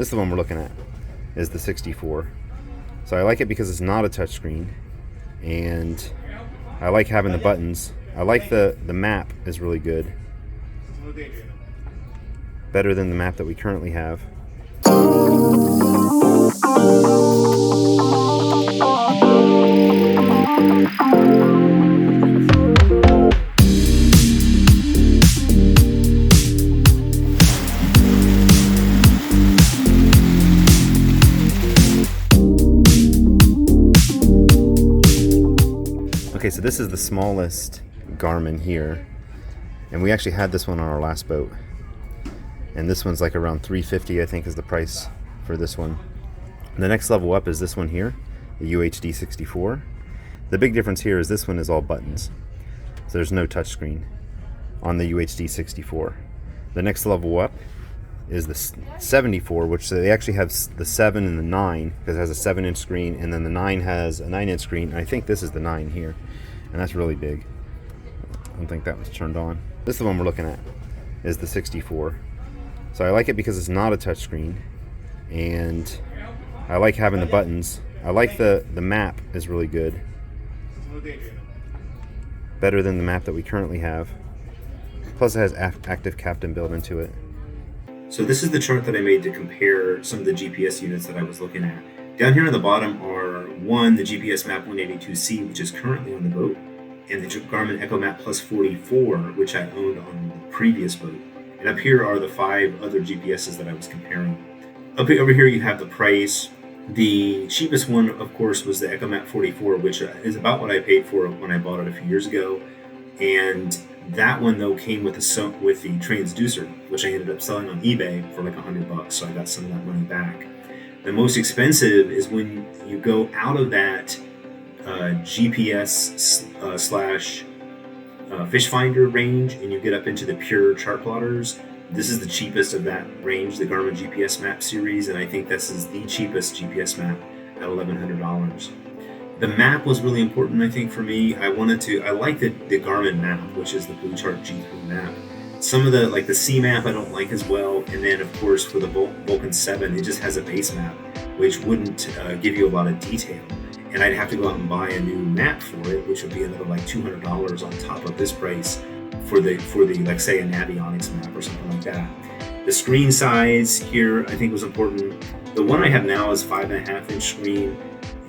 This is the one we're looking at, is the 64. So I like it because it's not a touchscreen, and I like having the buttons. I like the map is really good. Better than the map that we currently have. Okay, so this is the smallest Garmin here, and we actually had this one on our last boat, and this one's like around $350, I think, is the price for this one. And the next level up is this one here, the UHD 64. The big difference here is this one is all buttons, so there's no touchscreen on the UHD 64. The next level up is the 74, which they actually have the 7 and the 9, because it has a 7-inch screen, and then the 9 has a 9-inch screen, and I think this is the 9 here, and that's really big. I don't think that was turned on. This is the one we're looking at, is the 64. So I like it because it's not a touchscreen, and I like having the buttons. I like the map is really good. Better than the map that we currently have. Plus it has active captain built into it. So this is the chart that I made to compare some of the GPS units that I was looking at. Down here on the bottom are the GPS Map 182C, which is currently on the boat, and the Garmin Echo Map Plus 44, which I owned on the previous boat. And up here are the 5 other GPSs that I was comparing. Over here you have the price. The cheapest one, of course, was the Echo Map 44, which is about what I paid for it when I bought it a few years ago. And that one, though, came with the transducer, which I ended up selling on eBay for like $100, so I got some of that money back. The most expensive is when you go out of that GPS slash fish finder range and you get up into the pure chart plotters. This is the cheapest of that range, the Garmin GPS Map series, and I think this is the cheapest GPS map at $1,100. The map was really important, I think, for me. I like the Garmin map, which is the Blue Chart G3 map. Some of the C map I don't like as well, and then of course for the Vulcan 7, it just has a base map, which wouldn't give you a lot of detail. And I'd have to go out and buy a new map for it, which would be another like $200 on top of this price for the like say a Navionics map or something like that. The screen size here I think was important. The one I have now is 5.5-inch screen.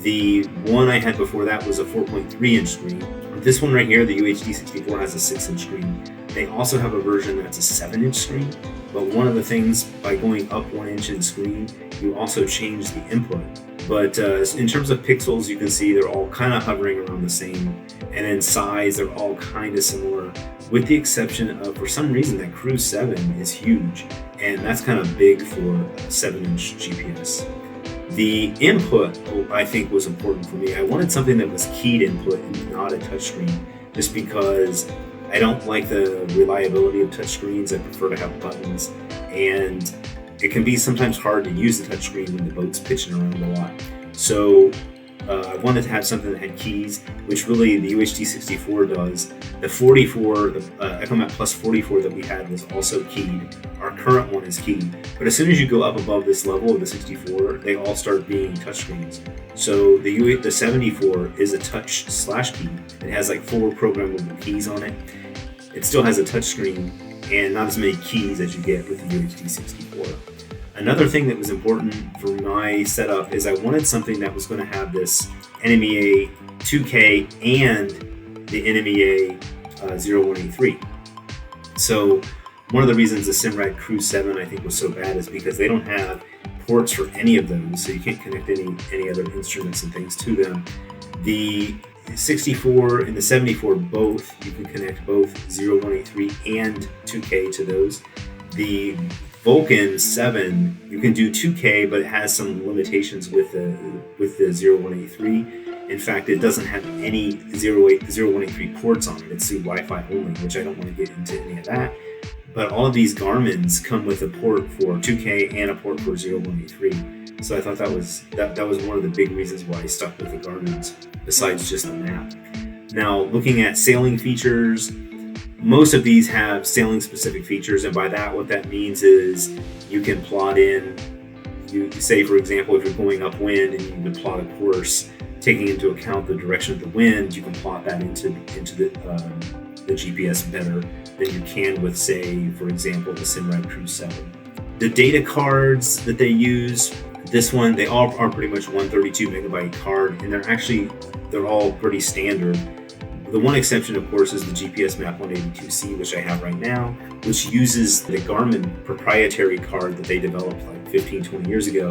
The one I had before that was a 4.3-inch screen. This one right here, the UHD 64, has a 6-inch screen. They also have a version that's a 7-inch screen, but one of the things, by going up 1 inch in screen, you also change the input. But in terms of pixels, you can see they're all kind of hovering around the same, and in size, they're all kind of similar, with the exception of, for some reason, that Cruise 7 is huge, and that's kind of big for a 7-inch GPS. The input, I think, was important for me. I wanted something that was keyed input and not a touchscreen, just because I don't like the reliability of touchscreens. I prefer to have buttons, and it can be sometimes hard to use the touchscreen when the boat's pitching around a lot. So I wanted to have something that had keys, which really the UHD 64 does. The 44, the Echo Map Plus 44 that we had was also keyed. Our current one is keyed. But as soon as you go up above this level of the 64, they all start being touchscreens. So the 74 is a touch/key. It has like 4 programmable keys on it. It still has a touchscreen and not as many keys as you get with the UHD 64. Another thing that was important for my setup is I wanted something that was going to have this NMEA 2K and the NMEA 0183. So one of the reasons the Simrad Cruise 7 I think was so bad is because they don't have ports for any of those, so you can't connect any other instruments and things to them. The 64 and the 74 both, you can connect both 0183 and 2K to those. The Vulcan 7, you can do 2K, but it has some limitations with the 0183. In fact, it doesn't have any 0183 ports on it. It's the Wi-Fi only, which I don't want to get into any of that. But all of these Garmin's come with a port for 2K and a port for 0183. So I thought that was one of the big reasons why I stuck with the Garmin's, besides just the map. Now, looking at sailing features, most of these have sailing specific features, and by that what that means is you can plot in you say, for example, if you're going upwind and you need to plot a course, taking into account the direction of the wind, you can plot that into the GPS better than you can with, say, for example, the Simrad Cruise 7. The data cards that they use, this one, they all are pretty much 132 megabyte card, and they're all pretty standard. The one exception, of course, is the GPS Map 182C, which I have right now, which uses the Garmin proprietary card that they developed like 15, 20 years ago,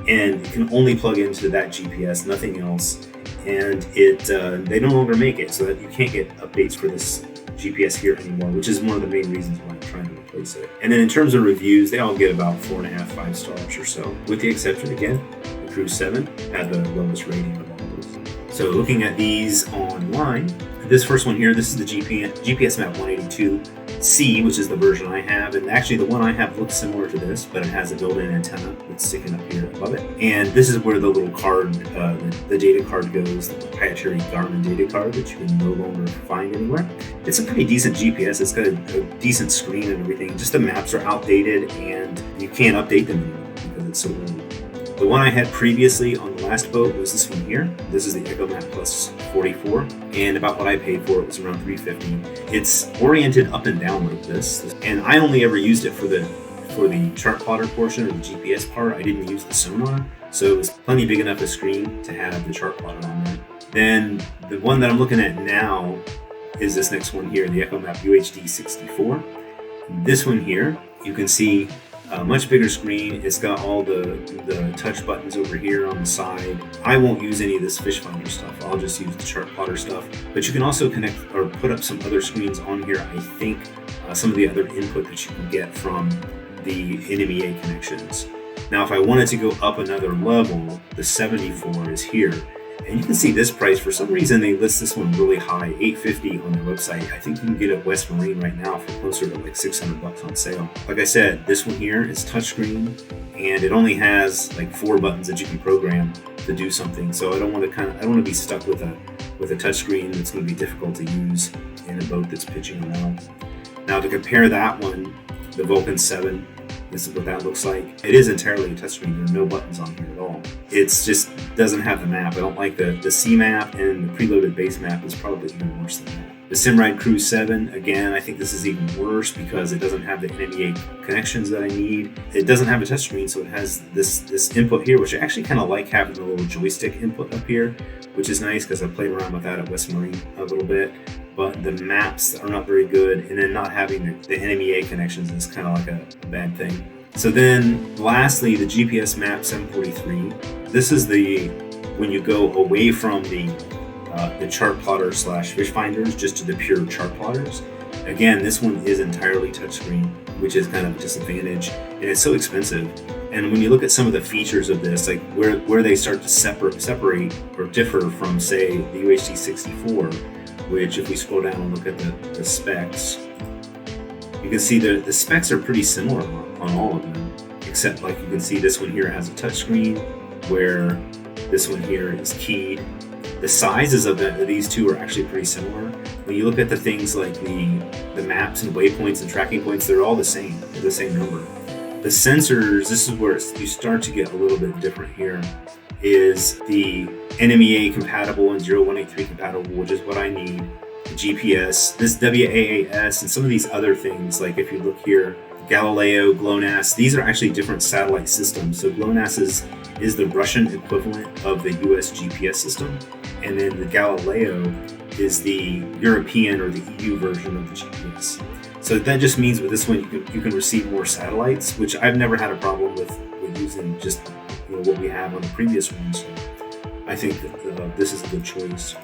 and it can only plug into that GPS, nothing else. And they no longer make it, so that you can't get updates for this GPS here anymore, which is one of the main reasons why I'm trying to replace it. And then in terms of reviews, they all get about 4.5, 5 stars or so, with the exception, again, the Cruise 7 had the lowest rating of all those. So looking at these online, this first one here, this is the GPS Map 182C, which is the version I have. And actually the one I have looks similar to this, but it has a built-in antenna that's sticking up here above it. And this is where the little card, the data card goes, the proprietary Garmin data card that you can no longer find anywhere. It's a pretty decent GPS. It's got a decent screen and everything. Just the maps are outdated and you can't update them anymore because it's so old. The one I had previously on the last boat was this one here. This is the EchoMap Plus 44, and about what I paid for it was around $350. It's oriented up and down like this, and I only ever used it for the Chartplotter portion or the GPS part. I didn't use the sonar, so it was plenty big enough a screen to have the Chartplotter on there. Then the one that I'm looking at now is this next one here, the EchoMap UHD 64. This one here, you can see a much bigger screen. It's got all the touch buttons over here on the side. I won't use any of this fish finder stuff. I'll just use the Chartplotter stuff. But you can also connect or put up some other screens on here. I think some of the other input that you can get from the NMEA connections. Now, if I wanted to go up another level, the 74 is here. And you can see this price. For some reason, they list this one really high, $850 on their website. I think you can get it at West Marine right now for closer to like $600 on sale. Like I said, this one here is touchscreen, and it only has like 4 buttons that you can program to do something. So I don't want to be stuck with a touchscreen that's going to be difficult to use in a boat that's pitching around. Now, to compare that one, the Vulcan 7. This is what that looks like. It is entirely a touchscreen. There are no buttons on here at all. It's just doesn't have the map. I don't like the C map, and the preloaded base map is probably even worse than that. The Simrad Cruise 7, again, I think this is even worse because it doesn't have the NMEA connections that I need. It doesn't have a touchscreen, so it has this input here, which I actually kind of like having the little joystick input up here, which is nice because I played around with that at West Marine a little bit. But the maps are not very good, and then not having the NMEA connections is kind of like a bad thing. So then, lastly, the GPS Map 743. This is when you go away from the Chartplotter / fish finders just to the pure Chartplotters. Again, this one is entirely touchscreen, which is kind of a disadvantage, and it's so expensive. And when you look at some of the features of this, like where they start to separate or differ from, say, the UHD 64, which if we scroll down and look at the specs, you can see the specs are pretty similar on all of them, except like you can see this one here has a touchscreen, where this one here is keyed. The sizes of these two are actually pretty similar. When you look at the things like the maps and waypoints and tracking points, they're all the same. They're the same number. The sensors, this is where you start to get a little bit different here, is the NMEA compatible and 0183 compatible, which is what I need. The GPS, this WAAS, and some of these other things, like if you look here, Galileo, GLONASS, these are actually different satellite systems. So GLONASS is the Russian equivalent of the US GPS system, and then the Galileo is the European or the EU version of the GPS. So that just means with this one you can receive more satellites, which I've never had a problem with using just what we have on the previous one. So I think that this is a good choice.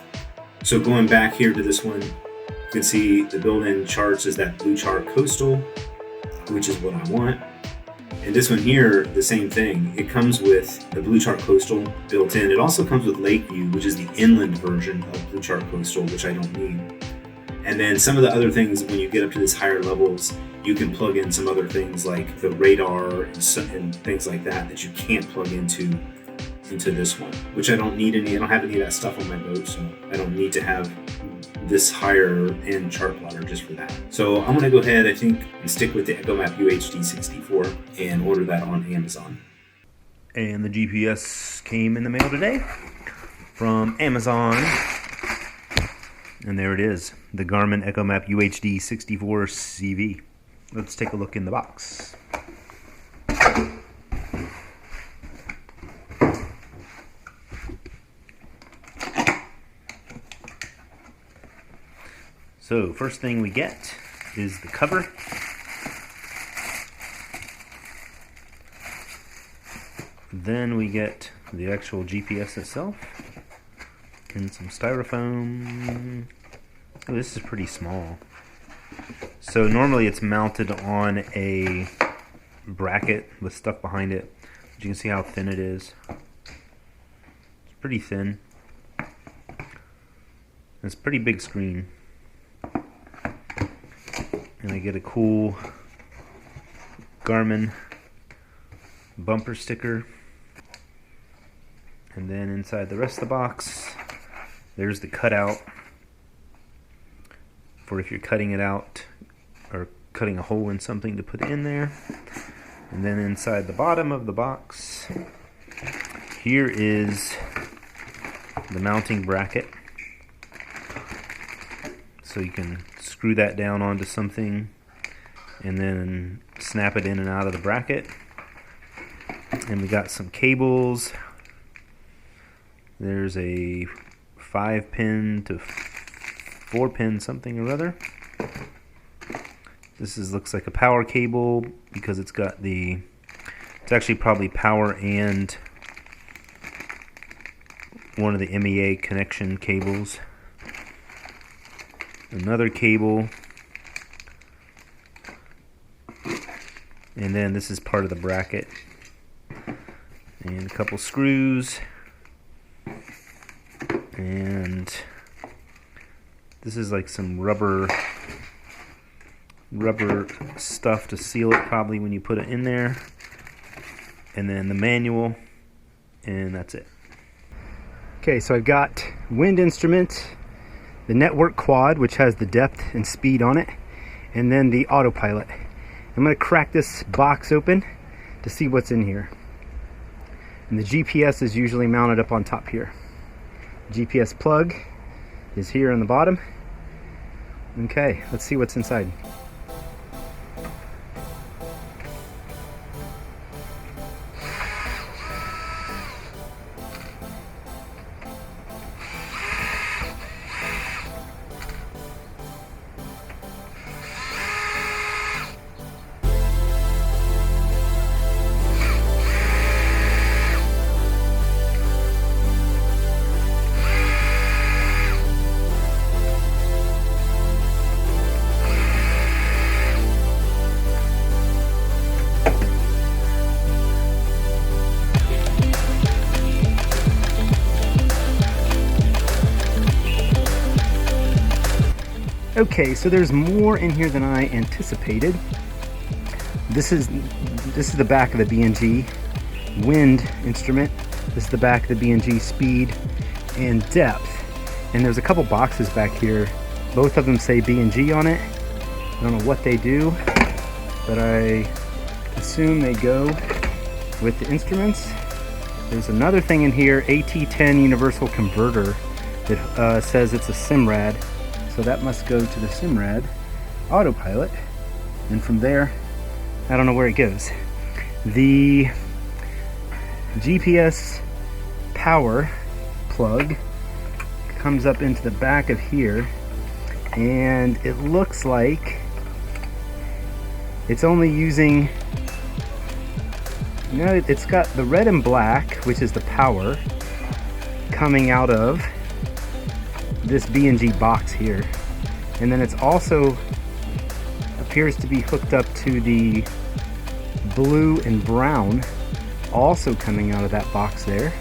So going back here to this one, you can see the built-in charts is that Blue Chart Coastal, which is what I want. And this one here, the same thing. It comes with the Blue Chart Coastal built in. It also comes with Lakeview, which is the inland version of Blue Chart Coastal, which I don't need. And then some of the other things, when you get up to these higher levels, you can plug in some other things like the radar and things like that you can't plug into this one, which I don't need any. I don't have any of that stuff on my boat, so I don't need to have this higher end Chartplotter just for that. So I'm gonna go ahead, I think, and stick with the EchoMap UHD 64 and order that on Amazon. And the GPS came in the mail today from Amazon. And there it is, the Garmin EchoMap UHD 64CV. Let's take a look in the box. So first thing we get is the cover. Then we get the actual GPS itself and some styrofoam. Oh, this is pretty small. So normally it's mounted on a bracket with stuff behind it. But you can see how thin it is. It's pretty thin. It's a pretty big screen. And I get a cool Garmin bumper sticker. And then inside the rest of the box, there's the cutout for if you're cutting it out or cutting a hole in something to put in there. And then inside the bottom of the box, here is the mounting bracket. So you can screw that down onto something and then snap it in and out of the bracket. And we got some cables. There's a 5-pin to 4-pin something or other. This looks like a power cable because it's got it's actually probably power and one of the MEA connection cables. Another cable. And then this is part of the bracket. And a couple screws. And this is like some rubber stuff to seal it probably when you put it in there. And then the manual, and that's it. Okay, so I've got wind instrument, the network quad, which has the depth and speed on it, and then the autopilot. I'm going to crack this box open to see what's in here. And the GPS is usually mounted up on top here. GPS plug is here on the bottom. Okay, let's see what's inside. Okay, so there's more in here than I anticipated. This is the back of the B&G wind instrument. This is the back of the B&G speed and depth. And there's a couple boxes back here. Both of them say B&G on it. I don't know what they do, but I assume they go with the instruments. There's another thing in here, AT10 universal converter, that says it's a SIMRAD. So that must go to the SIMRAD autopilot, and from there, I don't know where it goes. The GPS power plug comes up into the back of here, and it looks like it's only using, it's got the red and black, which is the power, coming out of this B&G box here, and then it's also appears to be hooked up to the blue and brown, also coming out of that box there.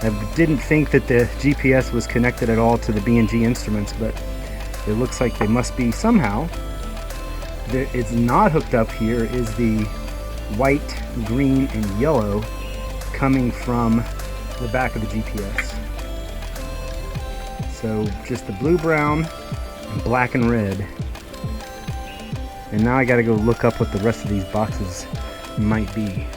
I didn't think that the GPS was connected at all to the B&G instruments, but it looks like they must be somehow. It's not hooked up here is the white, green, and yellow coming from the back of the GPS. So just the blue, brown, and black and red. And now I gotta go look up what the rest of these boxes might be.